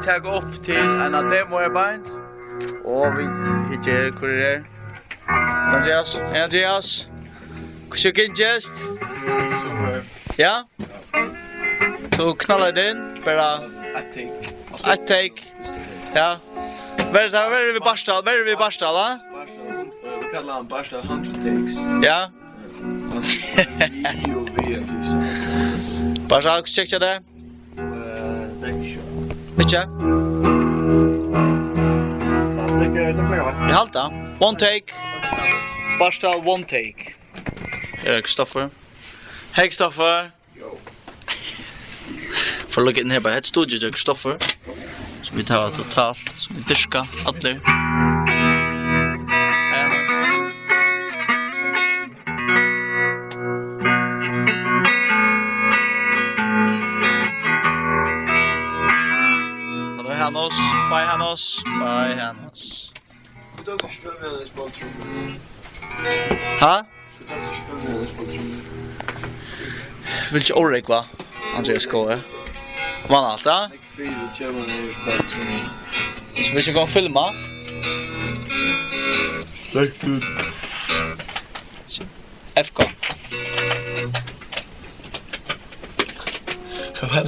ta upp till en demo arbeid. Og vi hittar kurier. Andreas. Hur just? Super. Ja? Så knallar den bara I take. Ja. Var är vi Barstal? Var är vi Barstal, va? Vi kallar han Barstal 100 takes. Ja. Barstal, checka det. Vilka? Jag halta. One take. Barstal one take. Kristoffer. Hej Kristoffer. Jo. För att lukka in här bara ett studio till Kristoffer. Som vi tar totalt, som vi dyrka, atler. Bye Hannos. Vi tar inte 25 miljoner sponsor. Ha? Vi tar inte 25 miljoner sponsor. Vill inte orrek va? Andreas K. Vann allt, ja? Jag fyra miljoner sponsor. Så vi ska gå och filma. Säkert. FK. Kom hem.